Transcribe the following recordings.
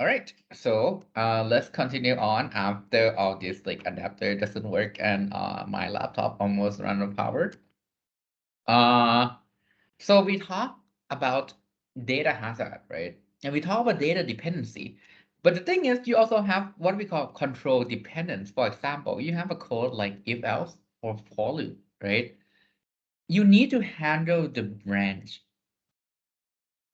All right, so let's continue on after all this like adapter doesn't work and my laptop almost ran out of power. So we talk about data hazard, right? And we talk about data dependency. But the thing is, you also have what we call control dependence. For example, you have a code like if else or for loop, right? You need to handle the branch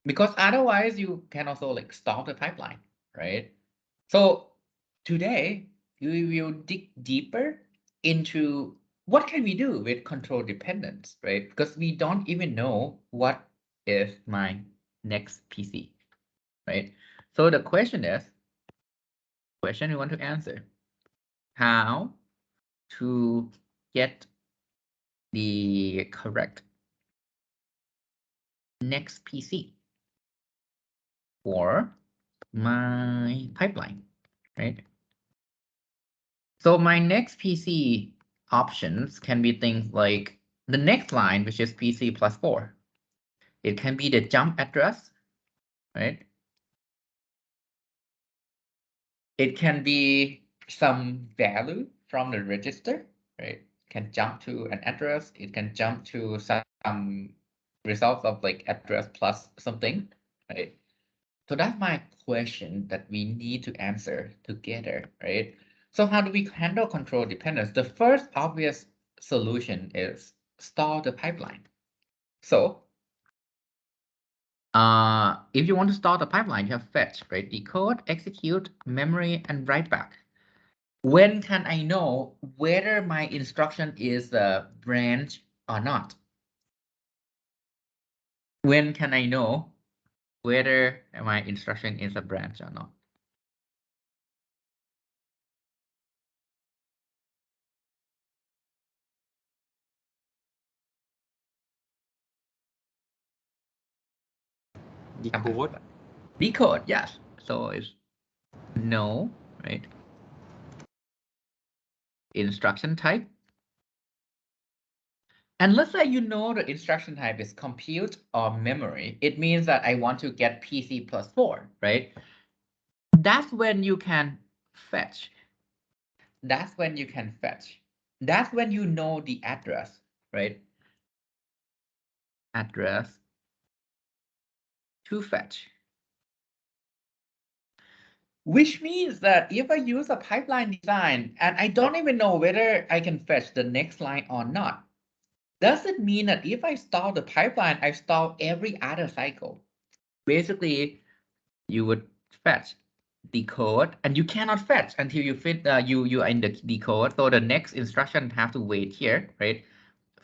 because otherwise you can also like stop the pipeline, right? So today we will dig deeper into what can we do with control dependence, right? Because we don't even know what is my next PC, right? So the question we want to answer, how to get the correct next PC for my pipeline, right? So my next PC options can be things like the next line, which is PC plus 4. It can be the jump address, right? It can be some value from the register, right? It can jump to an address. It can jump to some results of like address plus something, right? So that's my question that we need to answer together, right? So how do we handle control dependence? The first obvious solution is stall the pipeline. So if you want to start the pipeline, you have fetch, right? Decode, execute, memory, and write back. When can I know whether my instruction is a branch or not? When can I know whether my instruction is a branch or not? Decode. Decode, yes. So it's no, right? Instruction type. And let's say you know the instruction type is compute or memory. It means that I want to get PC plus 4, right? That's when you can fetch. That's when you can fetch. That's when you know the address, right? Address to fetch. Which means that if I use a pipeline design and I don't even know whether I can fetch the next line or not, does it mean that if I stall the pipeline, I stall every other cycle? Basically, you would fetch decode, and you cannot fetch until you you are in the decode. So the next instruction have to wait here, right?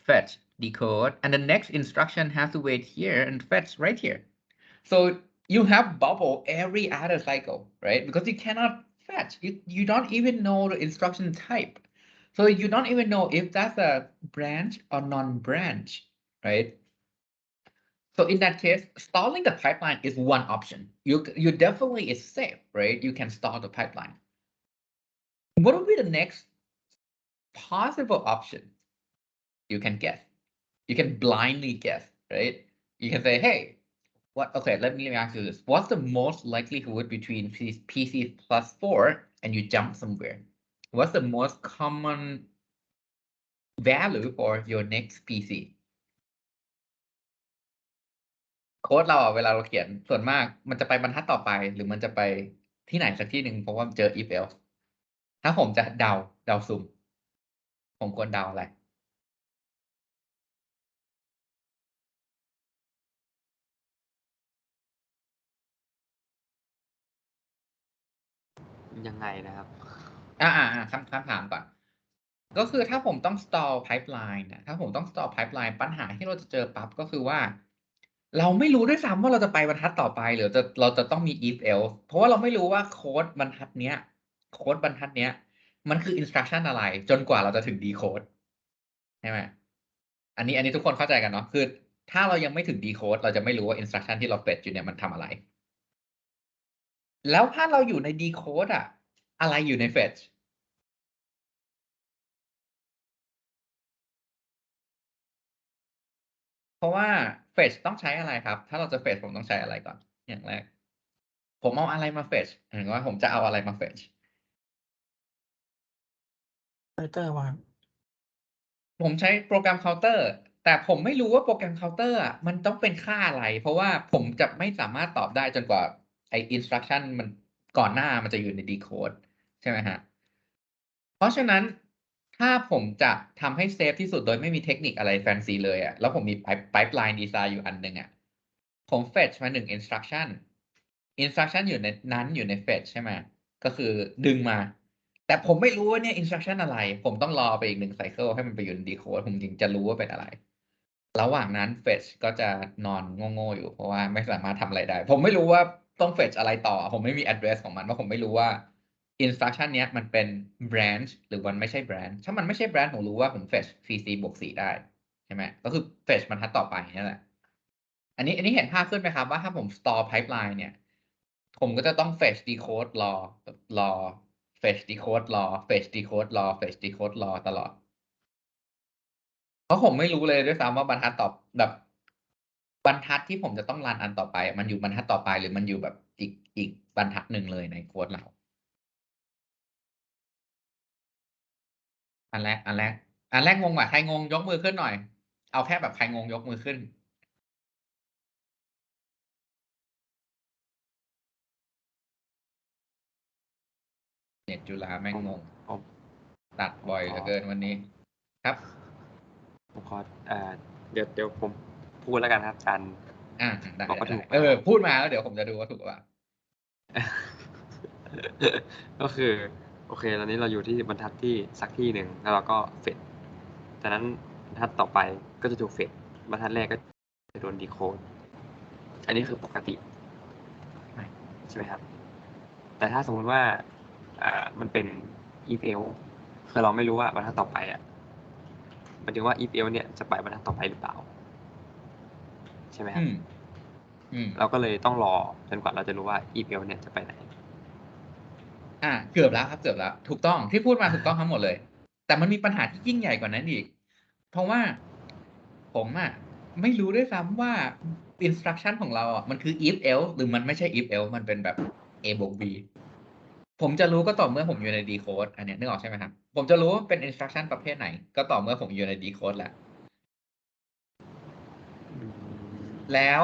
Fetch decode, and the next instruction has to wait here and fetch right here. So you have bubble every other cycle, right? Because you cannot fetch. You don't even know the instruction type. So you don't even know if that's a branch or non-branch, right? So in that case, stalling the pipeline is one option. You definitely is safe, right? You can stall the pipeline. What would be the next possible option? You can guess. You can blindly guess, right? You can say, hey, what? Okay, let me ask you this. What's the most likelihood between PC plus 4 and you jump somewhere? What's the most common value for your next PC? โค้ดเราเวลาเราเขียนส่วนมากมันจะไปบรรทัดต่อไปหรือมันจะไปที่ไหนสักที่หนึ่งเพราะว่าเจอ if else ถ้าผมจะเดาสุ่มผมควรเดาอะไร ยังไงนะครับ คำถามก่อนก็คือถ้าผมต้อง stall pipeline นะถ้าผมต้อง stall pipeline ปัญหาที่เราจะเจอปั๊บก็คือว่าเราไม่รู้ด้วยซ้ำว่าเราจะไปบรรทัดต่อไปหรือเราจะต้องมี if else เพราะว่าเราไม่รู้ว่าโค้ดบรรทัดเนี้ยมันคือ instruction อะไรจนกว่าเราจะถึง decode ใช่ไหมอันนี้ทุกคนเข้าใจกันเนาะคือถ้าเรายังไม่ถึง decode เราจะไม่รู้ว่า instruction ที่เรา fetch อยู่เนี่ยมันทำอะไรแล้วถ้าเราอยู่ใน decode อะอะไรอยู่ใน fetchเพราะว่า fetch ต้องใช้อะไรครับถ้าเราจะ fetch ผมต้องใช้อะไรก่อนอย่างแรก ผมเอาอะไรมา fetch หรือว่าผมจะเอาอะไรมา fetch ไฟเตอร์ว่า ผมใช้โปรแกรมเคาน์เตอร์แต่ผมไม่รู้ว่าโปรแกรมเคาน์เตอร์อ่ะมันต้องเป็นค่าอะไร เพราะว่าผมจะไม่สามารถตอบได้จนกว่าไอ้ instruction มันก่อนหน้ามันจะอยู่ใน decode ใช่ไหมฮะเพราะฉะนั้นถ้าผมจะทำให้เซฟที่สุดโดยไม่มีเทคนิคอะไรแฟนซีเลยอ่ะแล้วผมมี pipeline design อยู่อันหนึ่งอ่ะผม fetch มา1 instruction อยู่ในนั้นอยู่ใน fetch ใช่ไหมก็คือดึงมา แต่ผมไม่รู้ว่าเนี่ย instruction อะไร ผมต้องรอไปอีก1 cycle ให้มันไปอยู่ใน decode ผมถึงจะรู้ว่าเป็นอะไร ระหว่างนั้น fetch ก็จะนอนโง่ๆอยู่เพราะว่าไม่สามารถทำอะไรได้ ผมไม่รู้ว่าต้อง fetch อะไรต่อ ผมไม่มี address ของมันเพราะผมไม่รู้ว่า instruction เนี้ยมันเป็น branch หรือมันไม่ใช่ branch ถ้ามันไม่ใช่ branch ผมรู้ว่าผม fetch cc บวก 4 ได้ใช่ไหมก็คือ fetch บรรทัดต่อไปนี่แหละอันนี้เห็นภาพขึ้นไหมครับว่าถ้าผม store pipeline เนี่ยผมก็จะต้อง fetch decode รอ fetch decode รอ fetch decode รอ fetch decode รอตลอดเพราะผมไม่รู้เลยด้วยซ้ำว่าบรรทัดต่อแบบบรรทัดที่ผมจะต้องรันอันต่อไปมันอยู่บรรทัดต่อไปหรือมันอยู่แบบอีกบรรทัดหนึ่งเลยในโค้ดเราอันแรกงงว่ะใครงงยกมือขึ้นหน่อยเอาแค่แบบใครงงยกมือขึ้นเน็ตจุฬาแม่งงง ผม ตัดบ่อยเหลือเกินวันนี้ครับ ผมขอเดี๋ยวผมพูดแล้วกันครับอาจารย์ ได้ บอกว่าถูกไหม พูดมาแล้วเดี๋ยวผมจะดูว่าถูกหรือเปล่า ก็คือโอเคตอนนี้เราอยู่ที่บรรทัดที่สักที่หนึ่งแล้วเราก็เฟดจากนั้นบรรทัดต่อไปก็จะถูกเฟดบรรทัดแรกก็จะโดนดีโคดอันนี้คือปกติใช่ไหมครับแต่ถ้าสมมติว่ามันเป็น if else คือเราไม่รู้ว่าบรรทัดต่อไปหมายถึงว่า if else เนี่ยจะไปบรรทัดต่อไปหรือเปล่าใช่ไหมครับเราก็เลยต้องรอจนกว่าเราจะรู้ว่า if else เนี่ยจะไปไหนเกือบแล้วครับเกือบแล้วถูกต้องที่พูดมาถูกต้องทั้งหมดเลย แต่มันมีปัญหาที่ยิ่งใหญ่กว่านั้นอีก เพราะว่าผมไม่รู้ด้วยซ้ำว่า instruction ของเรามันคือ if else หรือมันไม่ใช่ if else มันเป็นแบบ a บวก b ผมจะรู้ก็ต่อเมื่อผมอยู่ใน decode อันนี้นึกออกใช่ไหมครับผมจะรู้ว่าเป็น instruction ประเภทไหน ก็ต่อเมื่อผมอยู่ใน decode แหละแล้ว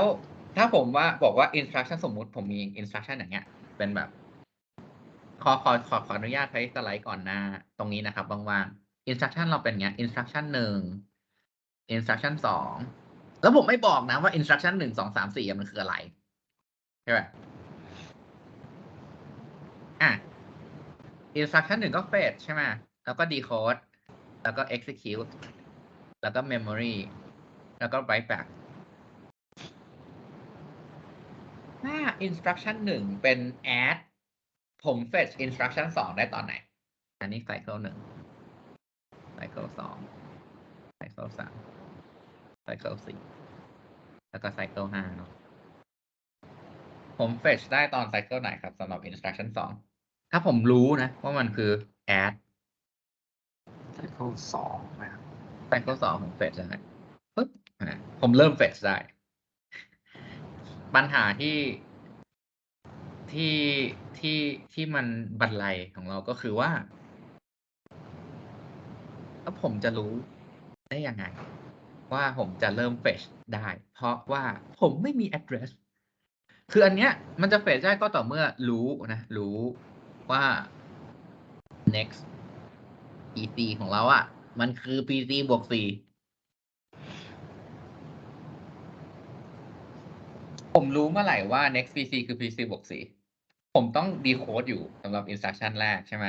ถ้าผมบอกว่า instruction สมมุติผมมี instruction อย่างเงี้ยเป็นแบบขออนุญาตใช้สไลด์ก่อนหน้าตรงนี้นะครับว่างๆ instruction เราเป็นเงี้ย instruction 1 instruction 2แล้วผมไม่บอกนะว่า instruction 1 2 3 4มันคืออะไรใช่ไหมinstruction 1ก็ fetch ใช่ไหมแล้วก็ decode แล้วก็ execute แล้วก็ memory แล้วก็ write back ถ้า instruction 1เป็น add ผม fetch instruction 2ได้ตอนไหนอันนี้ cycle 1 cycle 2 cycle 3 cycle 4แล้วก็ cycle 5เนาะผม fetch ได้ตอน cycle ไหนครับสำหรับ instruction 2ถ้าผมรู้นะว่ามันคือ add cycle 2นะครับ cycle 2ผม fetch ได้ปึ๊บผมเริ่ม fetch ได้ปัญหาที่มันบันไลของเราก็คือว่าแล้วผมจะรู้ได้ยังไงว่าผมจะเริ่ม fetch ได้เพราะว่าผมไม่มี address คืออันเนี้ยมันจะ fetch ได้ก็ต่อเมื่อรู้ว่า next PC ของเรามันคือ PC บวก 4ผมรู้เมื่อไหร่ว่า next PC คือ PC บวก 4ผมต้อง decode อยู่สำหรับ instruction แรกใช่ไหม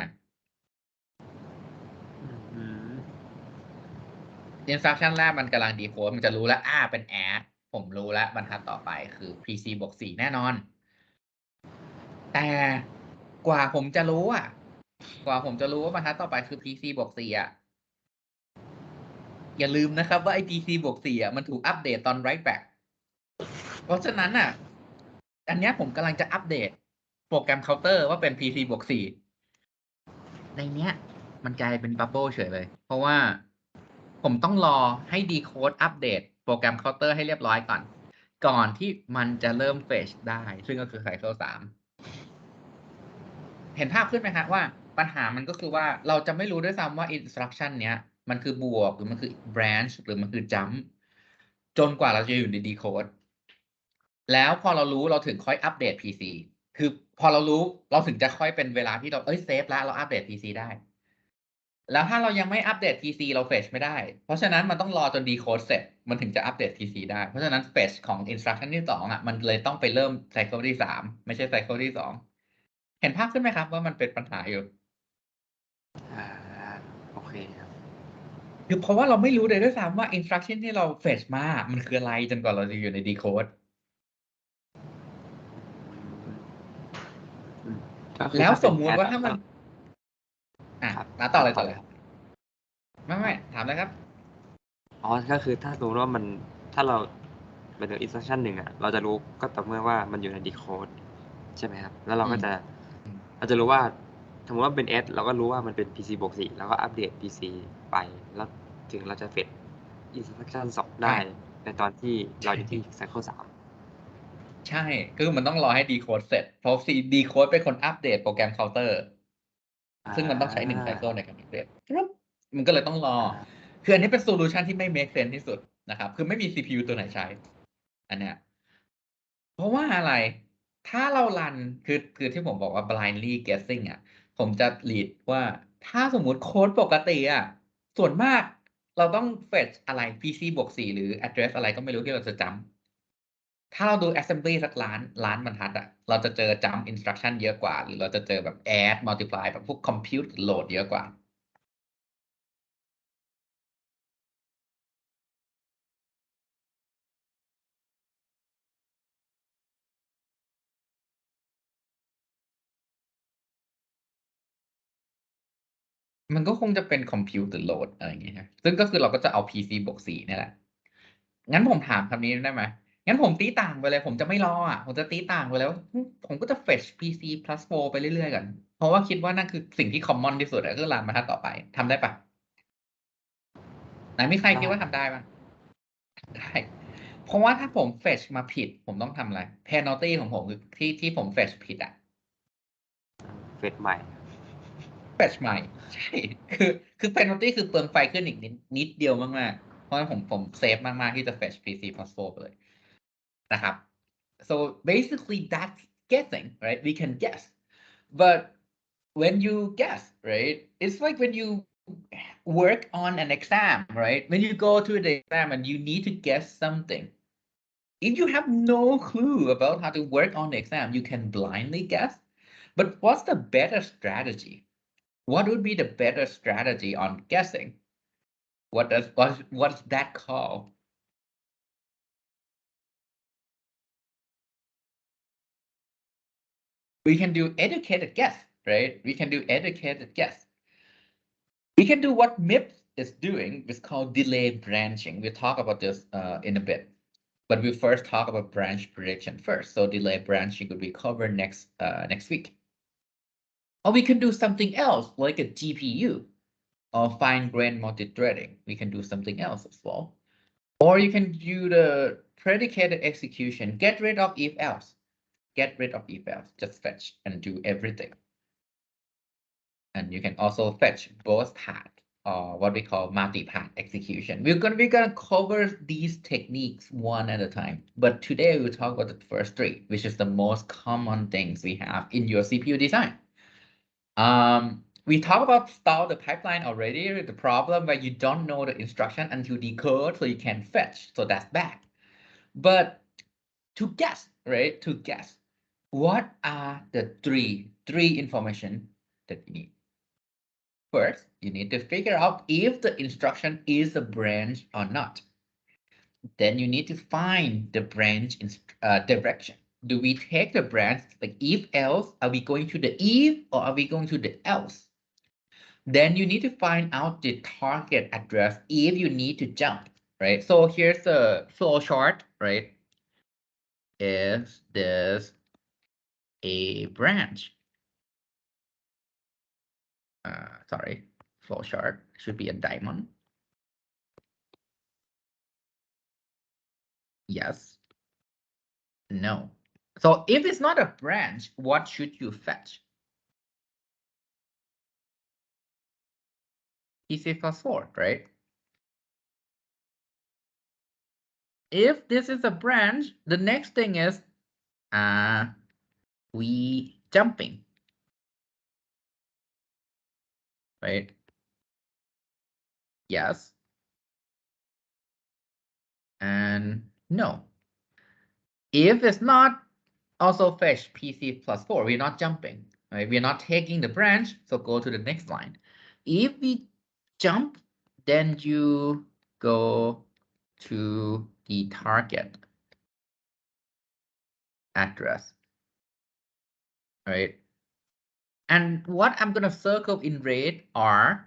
instruction แรกมันกำลัง decode มันจะรู้แล้วเป็น add ผมรู้แล้วบรรทัดต่อไปคือ PC บวก 4แน่นอน แต่กว่าผมจะรู้ว่าบรรทัดต่อไปคือ PC บวก 4อย่าลืมนะครับว่าไอ้ PC บวก 4มันถูกอัปเดตตอน write back เพราะฉะนั้นอันเนี้ยผมกำลังจะอัปเดตโปรแกรมเคาน์เตอร์ว่าเป็น PC บวก 4ในเนี้ยมันกลายเป็นบับเบิลเฉยเลย เพราะว่าผมต้องรอให้ decode อัปเดตโปรแกรมเคาน์เตอร์ให้เรียบร้อยก่อนที่มันจะเริ่ม fetch ได้ซึ่งก็คือ cycle 3 เห็นภาพขึ้นไหมฮะว่าปัญหามันก็คือว่าเราจะไม่รู้ด้วยซ้ำว่า instruction เนี้ยมันคือบวกหรือมันคือ branch หรือมันคือ jump จนกว่าเราจะอยู่ใน decode แล้วพอเรารู้เราถึงค่อยอัปเดต PC คือพอเรารู้เราถึงจะค่อยเป็นเวลาที่เราเซฟแล้วเราอัปเดต PC ได้ แล้วถ้าเรายังไม่อัปเดต PC เรา fetch ไม่ได้ เพราะฉะนั้นมันต้องรอจน decode เสร็จมันถึงจะอัปเดต PC ได้ เพราะฉะนั้น fetch ของ instruction ที่2อ่ะมันเลยต้องไปเริ่ม cycle ที่3ไม่ใช่ cycle ที่2เห็นภาพขึ้นไหมครับว่ามันเป็นปัญหาอยู่ อ่าโอเคครับ คือเพราะว่าเราไม่รู้เลยด้วยซ้ำว่า instruction ที่เรา fetch มามันคืออะไรจนกว่าเราจะอยู่ใน decode ก็คือแล้วถ้าเป็น สมมุติ add ว่าถ้ามันครับต่อเลย ต่อเลยครับ ไม่ถามเลยครับ อ๋อก็คือถ้าสมมติว่ามันถ้าเราหมายถึง instruction หนึ่งอ่ะเราจะรู้ก็ต่อเมื่อว่ามันอยู่ใน decode ใช่ไหมครับแล้วเราก็จะเราจะรู้ว่าสมมติว่าเป็น S เราก็รู้ว่ามันเป็น PC บวก4แล้วก็อัปเดต PC ไปแล้วถึงเราจะเฟด instruction 2 ได้ในตอนที่เราอยู่ที่ cycle 3ใช่คือมันต้องรอให้ decode เสร็จเพราะ decode เป็นคนอัปเดตโปรแกรมเคาน์เตอร์ซึ่งมันต้องใช้1 cycle ในการอัปเดตมันก็เลยต้องรอคืออันนี้เป็นโซลูชันที่ไม่ make sense ที่สุดนะครับคือไม่มี CPU ตัวไหนใช้อันเนี้ยเพราะว่าอะไรถ้าเรารันคือที่ผมบอกว่า blindly guessing อ่ะผมจะ lead ว่าถ้าสมมุติโค้ดปกติอ่ะส่วนมากเราต้อง fetch อะไร PC บวก4หรือ address อะไรก็ไม่รู้ที่เราจะจำถ้าเราดู assembly สักล้านบรรทัดอ่ะเราจะเจอ jump instruction เยอะกว่าหรือเราจะเจอแบบ add multiply แบบพวก compute หรือ load เยอะกว่า มันก็คงจะเป็น compute หรือ load อะไรอย่างเงี้ยฮะซึ่งก็คือเราก็จะเอา PC บวก4นี่แหละ งั้นผมถามคำนี้ได้ไหม งั้นผมตีต่างไปเลย ผมจะไม่รออ่ะ ผมจะตีต่างไปแล้ว ผมก็จะ fetch PC plus 4ไปเรื่อยๆกัน เพราะว่าคิดว่านั่นคือสิ่งที่ common ที่สุดอะก็รันบรรทัดต่อไป ทำได้ปะไหนมีใครคิดว่าทำได้ปะได้ เพราะว่าถ้าผม fetch มาผิด ผมต้องทำอะไร penalty ของผมคือที่ผม fetch ผิดอ่ะ เฟดใหม่ fetch ใหม่ ใช่ คือ penalty คือเปลืองไฟขึ้นอีกนิดเดียวมากๆ เพราะฉะนั้นผมเซฟมากๆที่จะ fetch PC plus 4ไปเลยนะครับ so basically that's guessing right we can guess but when you guess right it's like when you work on an exam right when you go to the exam and you need to guess something if you have no clue about how to work on the exam you can blindly guess but what's the better strategy what would be the better strategy on guessing what's that called we can do educated guess right we can do educated guess we can do what MIPS is doing. It's called delay branching. We'll talk about this in a bit. But we'll first talk about branch prediction first. So delay branching will be covered next week. Or we can do something else like a GPU or fine-grained multi-threading. We can do something else as well. Or you can do the predicated execution. Get rid of if else. Get rid of if else. Just fetch and do everything. And you can also fetch both path or what we call multi-path execution. We're gonna cover these techniques one at a time. But today we'll talk about the first three, which is the most common things we have in your CPU design. We talked about stall the pipeline already, the problem where you don't know the instruction until decode, so you can fetch. So that's bad. But to guess, right? To guess, what are the three information that you need? First, you need to figure out if the instruction is a branch or not. Then you need to find the branch direction. Do we take the branch like if else? Are we going to the if or are we going to the else? Then you need to find out the target address if you need to jump, right? So here's the flow chart, right? Is this a branch? Sorry, flow chart should be a diamond. Yes. No. So if it's not a branch, what should you fetch? PC plus 4, right? If this is a branch, the next thing is we jumping, right? Yes. And no. If it's not, also fetch PC plus 4. We're not jumping, right? We're not taking the branch, so go to the next line. If we jump, then you go to the target address, right? And what I'm going to circle in red are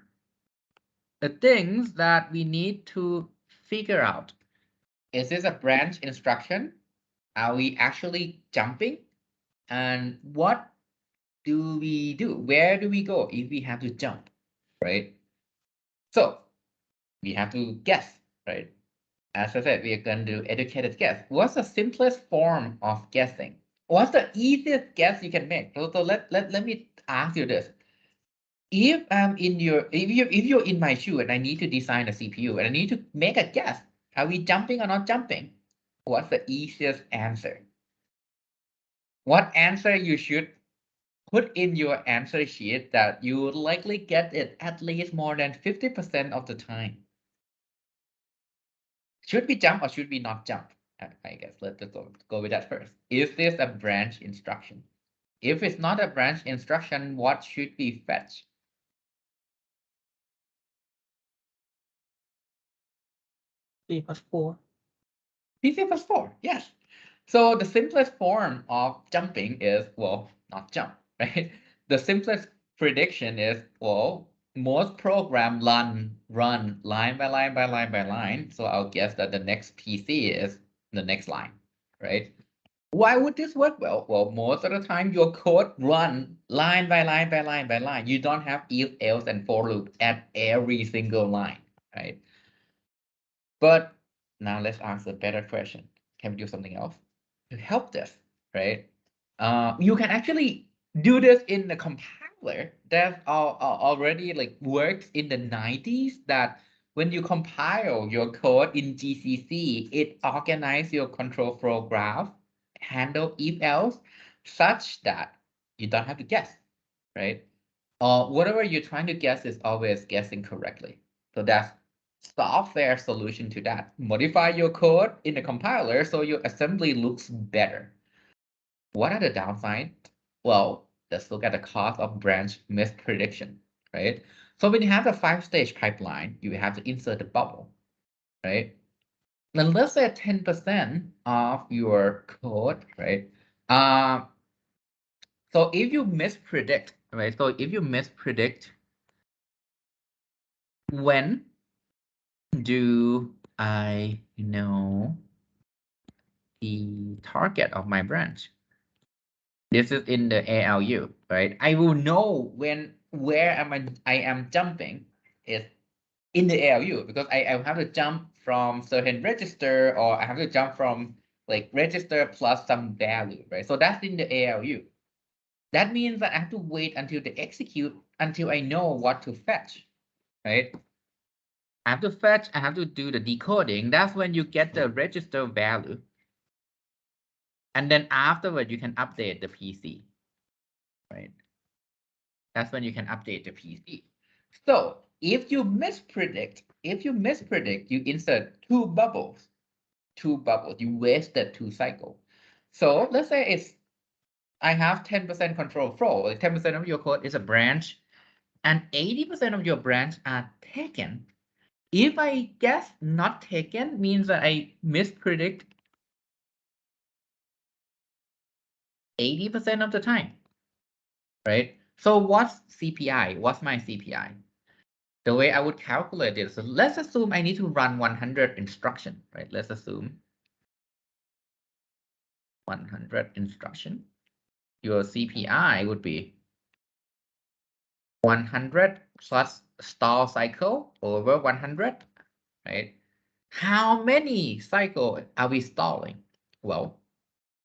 the things that we need to figure out. Is this a branch instruction? Are we actually jumping? And what do we do? Where do we go if we have to jump, right? So we have to guess, right? As I said, we are going to do educated guess. What's the simplest form of guessing? What's the easiest guess you can make? So let me ask you this. If I'm in your, if you're in my shoe and I need to design a CPU and I need to make a guess, are we jumping or not jumping? What's the easiest answer? What answer you should put in your answer sheet that you would likely get it at least more than 50% of the time? Should we jump or should we not jump? I guess let's go with that first. Is this a branch instruction? If it's not a branch instruction, what should we fetch? PC plus 4. PC plus 4, yes. So the simplest form of jumping is, well, not jump, right? The simplest prediction is, well, most program run line by line by line by line. So I'll guess that the next PC is the next line, right? Why would this work well? Well, most of the time your code run line by line by line by line. You don't have if, else, and for loop at every single line, right? But now let's ask a better question. Can we do something else to help this, right? You can actually do this in the compiler that already like works in the 90s, that when you compile your code in GCC, it organizes your control flow graph, handle if else, such that you don't have to guess, right? Whatever you're trying to guess is always guessing correctly. So that's software solution to that. Modify your code in the compiler so your assembly looks better. What are the downsides? Well, let's look at the cost of branch misprediction, right? So when you have a 5-stage pipeline, you have to insert the bubble, right? Then let's say 10% of your code, right? So if you mispredict, right? So if you mispredict, when do I know the target of my branch? This is in the ALU, right? I will know where I am jumping is in the ALU, because I have to jump from certain register, or I have to jump from like register plus some value, right? So that's in the ALU. That means that I have to wait until they execute until I know what to fetch, right? I have to fetch, I have to do the decoding. That's when you get the register value. And then afterward, you can update the PC, right? That's when you can update the PC. So if you mispredict, you insert two bubbles, you wasted 2 cycles. So let's say I have 10% control flow, like 10% of your code is a branch, and 80% of your branch are taken. If I guess not taken, means that I mispredict 80% of the time, right? So what's CPI? What's my CPI? The way I would calculate it, so let's assume I need to run 100 instruction, right? Let's assume 100 instruction. Your CPI would be 100 plus stall cycle over 100, right? How many cycles are we stalling? Well,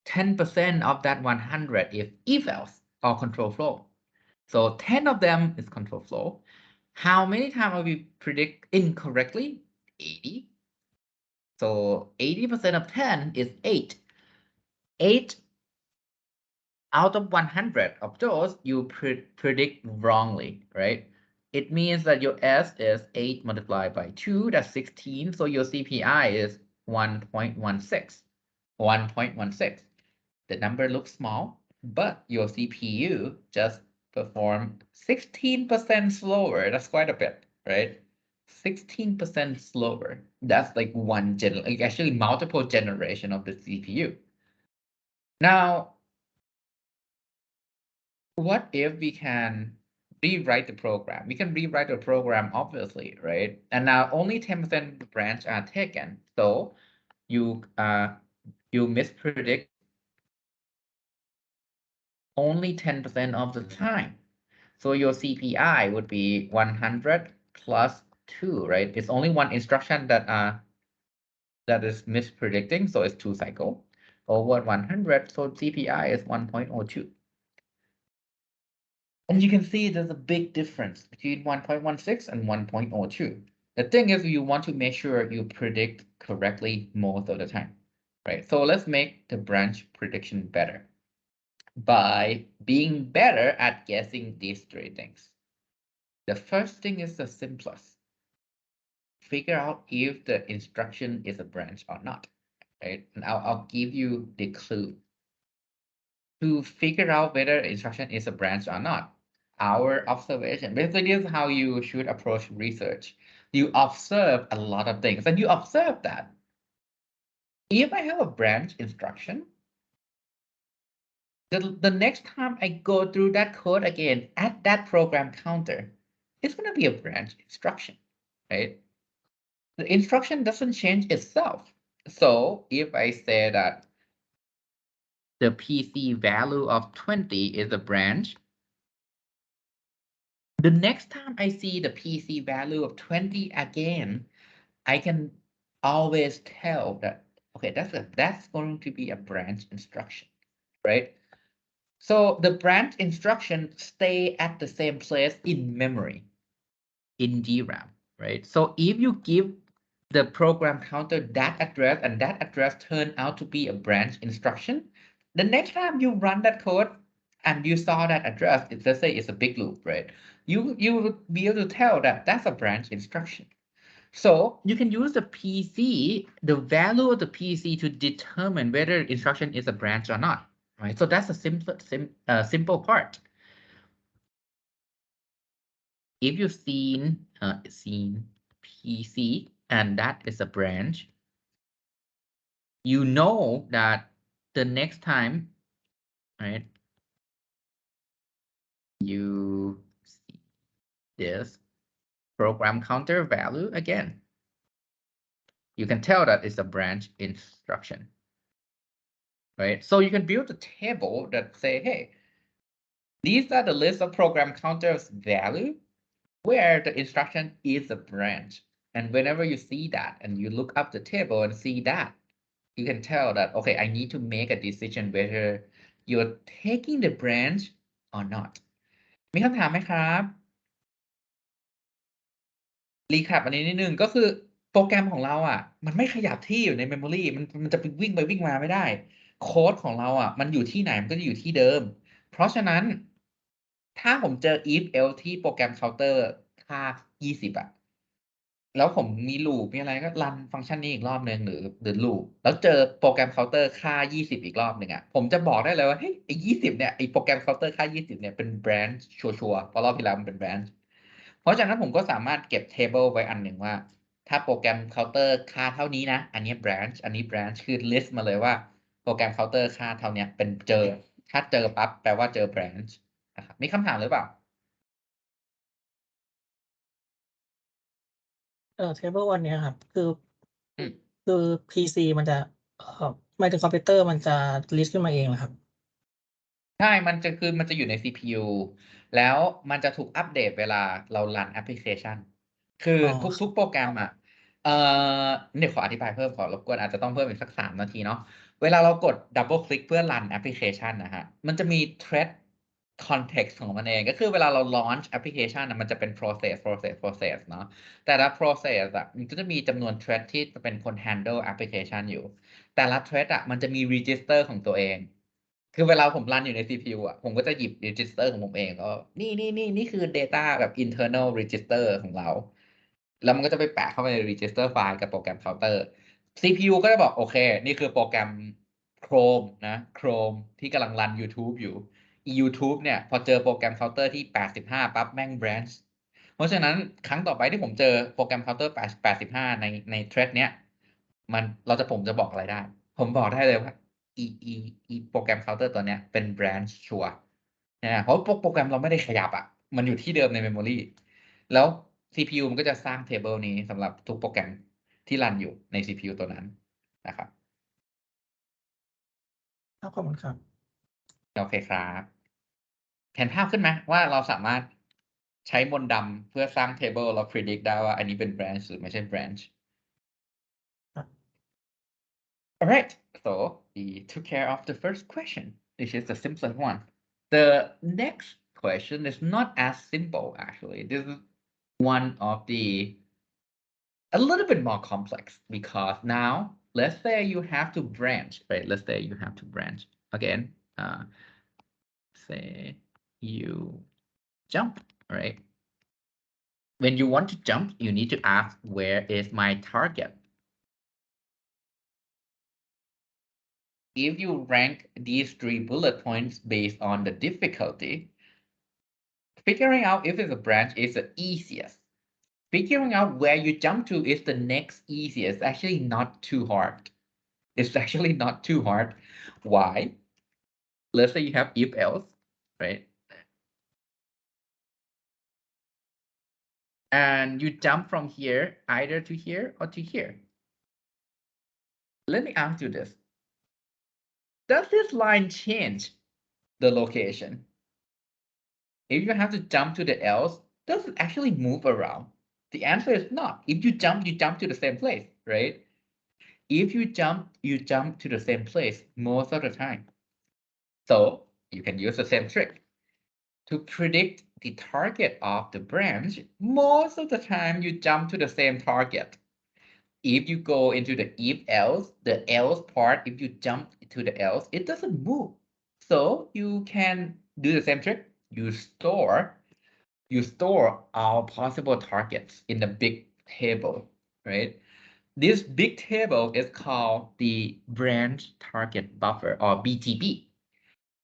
10% of that 100 is if else or control flow. So 10 of them is control flow. How many times will we predict incorrectly? 80. So 80% of 10 is 8. 8 out of 100 of those you predict wrongly, right? It means that your S is 8 multiplied by 2, that's 16. So your CPI is 1.16. 1.16. The number looks small, but your CPU just performed 16% slower. That's quite a bit, right? 16% slower. That's like actually multiple generation of the CPU. Now, what if we can rewrite the program? We can rewrite the program, obviously, right? And now only 10% of the branch are taken. So you mispredict only 10% of the time. So your CPI would be 100 plus 2, right? It's only one instruction that is mispredicting, so it's 2 cycle over 100. So CPI is 1.02. And you can see there's a big difference between 1.16 and 1.02. The thing is, you want to make sure you predict correctly most of the time, right? So let's make the branch prediction better by being better at guessing these 3 things. The first thing is the simplest. Figure out if the instruction is a branch or not, right? And I'll give you the clue. To figure out whether instruction is a branch or not, our observation, basically this is how you should approach research. You observe a lot of things, and you observe that if I have a branch instruction, the next time I go through that code again at that program counter, it's going to be a branch instruction, right? The instruction doesn't change itself. So if I say that the PC value of 20 is a branch, the next time I see the PC value of 20 again, I can always tell that, okay, that's going to be a branch instruction, right? So the branch instruction stay at the same place in memory, in DRAM, right? So if you give the program counter that address and that address turn out to be a branch instruction, the next time you run that code and you saw that address, let's say it's a big loop, right? You will be able to tell that that's a branch instruction. So you can use the PC, the value of the PC to determine whether instruction is a branch or not, right? So that's a simple part. If you've seen PC and that is a branch, you know that the next time, right, you see this program counter value again, you can tell that it's a branch instruction, right? So you can build a table that say, hey, these are the list of program counters value where the instruction is a branch. And whenever you see that and you look up the table and see that, you can tell that, okay, I need to make a decision whether you're taking the branch or not. มีคำถามไหมครับรีแคปอันนี้นิดนึงก็คือโปรแกรมของเราอ่ะมันไม่ขยับที่อยู่ในเมมโมรีมันจะวิ่งไปวิ่งมาไม่ได้โค้ดของเราอ่ะมันอยู่ที่ไหนมันก็จะอยู่ที่เดิมเพราะฉะนั้นถ้าผมเจอ if else ที่โปรแกรมเคาน์เตอร์ค่า20อ่ะแล้วผมมีลูปมีอะไรก็รันฟังก์ชันนี้อีกรอบนึงหรือลูปแล้วเจอโปรแกรมเคาน์เตอร์ค่า20อีกรอบนึงอ่ะผมจะบอกได้เลยว่าเฮ้ยไอ้20เนี่ยไอ้โปรแกรมเคาน์เตอร์ค่า20เนี่ยเป็นแบรนช์ชัวร์เพราะรอบที่แล้วมันเป็นแบรนช์เพราะฉะนั้นผมก็สามารถเก็บ table ไว้อันหนึ่งว่าถ้าโปรแกรมเคาน์เตอร์ค่าเท่านี้นะอันนี้ branch อันนี้ branch คือ list มาเลยว่าโปรแกรมเคาน์เตอร์ค่าเท่านี้เป็นเจอถ้าเจอปั๊บแปลว่าเจอ branch นะครับมีคำถามหรือเปล่า table วันเนี้ยครับคือ อืม คือ PC มันจะหมายถึงคอมพิวเตอร์มันจะ list ขึ้นมาเองเหรอครับใช่มันจะอยู่ใน CPU แล้วมันจะถูกอัปเดตเวลาเรารันแอปพลิเคชัน คือทุกโปรแกรมอ่ะเดี๋ยวขออธิบายเพิ่มขอรบกวนอาจจะต้องเพิ่มอีกสัก3 นาทีเนาะ เวลาเรากดดับเบิลคลิกเพื่อรันแอปพลิเคชันนะฮะ มันจะมี thread context ของมันเองก็คือเวลาเรา launch application นะมันจะเป็น process เนาะแต่ละ process อะมันก็จะมีจำนวน thread ที่จะเป็นคน handle application อยู่แต่ละ thread อะมันจะมี register ของตัวเอง คือเวลาผมรันอยู่ใน CPU อ่ะผมก็จะหยิบ register ของผมเองก็นี่คือ data แบบ internal register ของเรา แล้วมันก็จะไปแปะเข้าไปใน register file กับโปรแกรม counter CPU ก็จะบอกโอเค นี่คือโปรแกรม Chrome นะ Chrome ที่กำลังรัน YouTube อยู่ YouTube เนี่ยพอเจอโปรแกรม counter ที่85ปั๊บแม่ง branch เพราะฉะนั้นครั้งต่อไปที่ผมเจอโปรแกรม counter 85ใน thread เนี้ยผมจะบอกอะไรได้ ผมบอกได้เลยว่าอีโปรแกรม counter ตัวเนี้ยเป็น branch ชัวร์นะเพราะโปรแกรมเราไม่ได้ขยับอ่ะมันอยู่ที่เดิมใน memory แล้ว CPU มันก็จะสร้าง table นี้สำหรับทุกโปรแกรมที่รันอยู่ใน CPU ตัวนั้นนะครับ ขอบคุณครับ โอเคครับเห็นภาพขึ้นไหมว่าเราสามารถใช้มนต์ดำเพื่อสร้าง table แล้ว predict ได้ว่าอันนี้เป็น branch หรือไม่ใช่ branch Alright, so we took care of the first question, which is the simplest one. The next question is not as simple, actually. This is one of the a little bit more complex because now let's say you have to branch, right? Let's say you have to branch again. Say you jump, right? When you want to jump, you need to ask where is my target? If you rank these 3 bullet points based on the difficulty, figuring out if it's a branch is the easiest. Figuring out where you jump to is the next easiest. Actually not too hard. It's actually not too hard. Why? Let's say you have if else, right? And you jump from here either to here or to here. Let me ask you this. Does this line change the location? If you have to jump to the else, does it actually move around? The answer is not. If you jump to the same place, right? If you jump to the same place most of the time. So you can use the same trick. To predict the target of the branch, most of the time you jump to the same target. If you go into the if else, the else part, if you jump to the else, it doesn't move. So you can do the same trick. You store all possible targets in a big table, right? This big table is called the branch target buffer or BTB.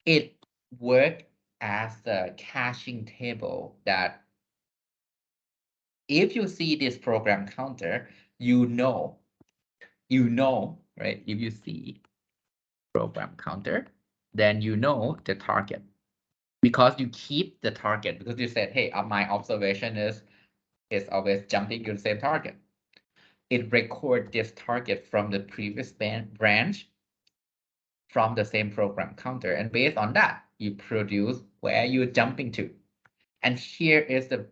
It works as a caching table that if you see this program counter, you know, right? If you see program counter, then you know the target because you keep the target because you said, hey, my observation is always jumping to the same target. It records this target from the previous branch from the same program counter. And based on that, you produce where you're jumping to. And here is the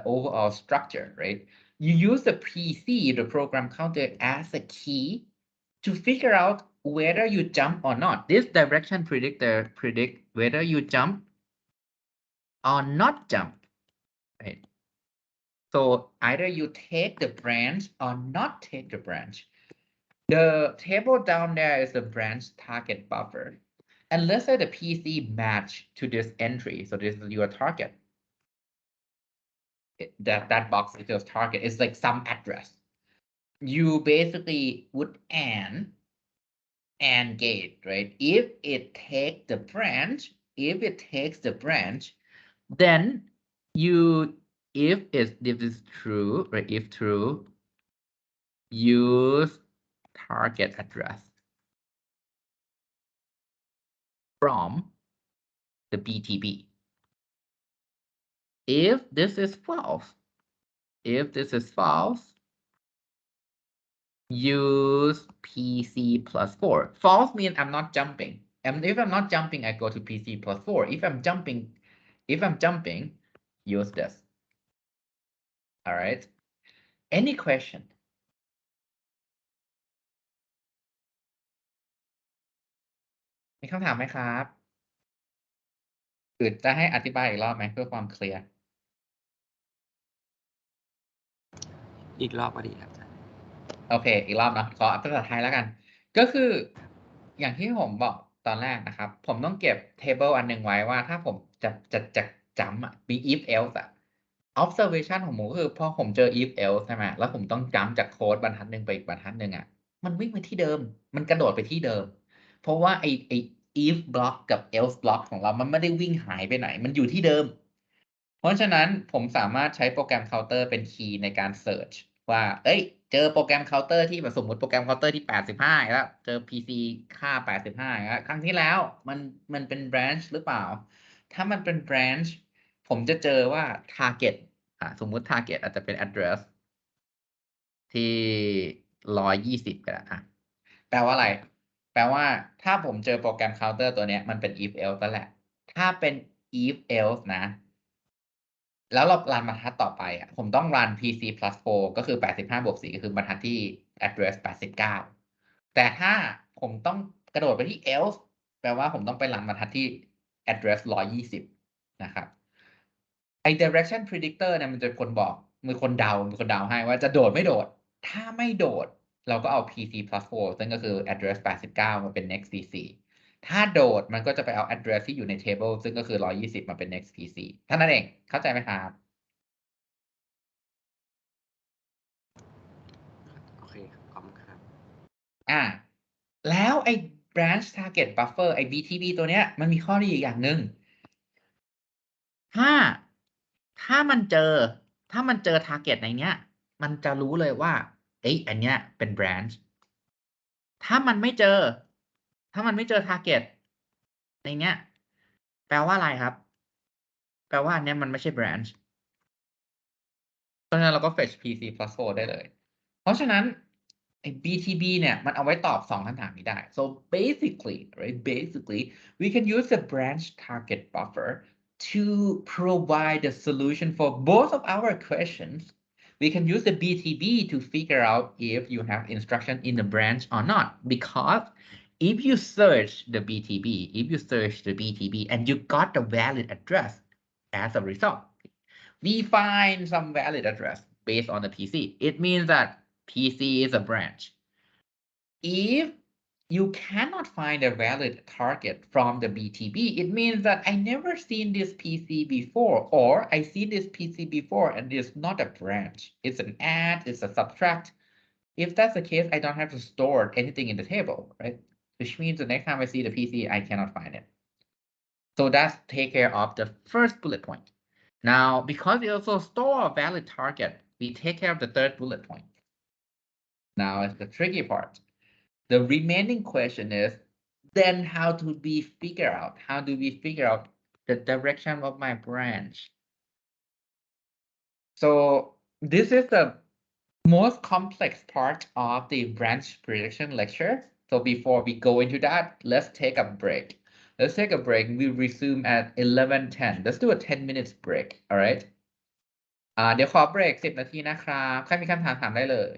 overall structure, right? You use the PC, the program counter, as a key to figure out whether you jump or not. This direction predictor predict whether you jump or not jump, right? So either you take the branch or not take the branch. The table down there is the branch target buffer. And let's say the PC match to this entry. So this is your target. That box is your target. It's like some address. You basically would AND gate, right? If it takes the branch, then if this is true, right? If true, use target address from the BTB. If this is false, use PC plus 4. False means I'm not jumping. And if I'm not jumping, I go to PC plus 4. If I'm jumping, use this. All right. Any question? มีคำถามไหมครับ จะให้อธิบายอีกรอบไหมเพื่อความเคลียร์ อีกรอบก็ดีครับอาจารย์ โอเค อีกรอบนะขอภาษาไทยแล้วกัน ก็คืออย่างที่ผมบอกตอนแรกนะครับ ผมต้องเก็บ table อันหนึ่งไว้ว่าถ้าผมจะจำอ่ะ มี if else อ่ะ observation ของผมก็คือพอผมเจอ if else ใช่ไหมแล้วผมต้องจำจากโค้ดบรรทัดหนึ่งไปอีกบรรทัดหนึ่งอ่ะมันวิ่งไปที่เดิม มันกระโดดไปที่เดิม เพราะว่าไอ if block กับ else block ของเรามันไม่ได้วิ่งหายไปไหน มันอยู่ที่เดิม เพราะฉะนั้นผมสามารถใช้โปรแกรมเคาน์เตอร์เป็นคีย์ในการ search ว่า เอ้ย เจอโปรแกรมเคาน์เตอร์ที่แบบสมมติโปรแกรมเคาน์เตอร์ที่85แล้ว เจอ PC ค่า85แล้วครั้งที่แล้วมันเป็น branch หรือเปล่า ถ้ามันเป็น branch ผมจะเจอว่า target สมมุติ target อาจจะเป็น address ที่120ก็ได้แปลว่าอะไร แปลว่าถ้าผมเจอโปรแกรมเคาน์เตอร์ตัวเนี้ยมันเป็น if else นั่นแหละ ถ้าเป็น if else นะ แล้วเรารันบรรทัดต่อไปผมต้องรัน PC plus 4ก็คือ85บวก4ก็คือบรรทัดที่ address 89แต่ถ้าผมต้องกระโดดไปที่ else แปลว่าผมต้องไปรันบรรทัดที่ address 120นะครับไอ้ direction predictor เนี่ยมันจะคนบอกมีคนเดาให้ว่าจะโดดไม่โดด ถ้าไม่โดดเราก็เอา PC plus 4ซึ่งก็คือ address 89มาเป็น next PC ถ้าโดดมันก็จะไปเอา address ที่อยู่ใน table ซึ่งก็คือ120มาเป็น next PC เท่านั้นเองเข้าใจไหมครับ โอเคครับขอบคุณครับ แล้วไอ้ branch target buffer ไอ้ BTB ตัวเนี้ยมันมีข้อดีอีกอย่างหนึ่งถ้ามันเจอ target ในเนี้ยมันจะรู้เลยว่าเอ้ยอันเนี้ยเป็น branch ถ้ามันไม่เจอ target ในเนี้ยแปลว่าอะไรครับ แปลว่าอันเนี้ยมันไม่ใช่ branch เพราะฉะนั้นเราก็ fetch PC plus 4ได้เลย เพราะฉะนั้นไอ้ BTB เนี่ยมันเอาไว้ตอบ2คำถามนี้ได้ so basically we can use the branch target buffer to provide a solution for both of our questions. We can use the BTB to figure out if you have instruction in the branch or not, because if you search the BTB and you got the valid address as a result, we find some valid address based on the PC. It means that PC is a branch. If you cannot find a valid target from the BTB, it means that I never seen this PC before, or I see this PC before and it's not a branch. It's an add, it's a subtract. If that's the case, I don't have to store anything in the table, right? Which means the next time I see the PC, I cannot find it. So that's take care of the first bullet point. Now, because it also store a valid target, we take care of the third bullet point. Now it's the tricky part. The remaining question is, then how do we figure out the direction of my branch? So this is the most complex part of the branch prediction lecture. So before we go into that, let's take a break. Let's take a break. We resume at 11:10. Let's do a 10 minutes break. All right. เดี๋ยวขอเบรก10 นาทีนะครับใครมีคำถามถามได้เลย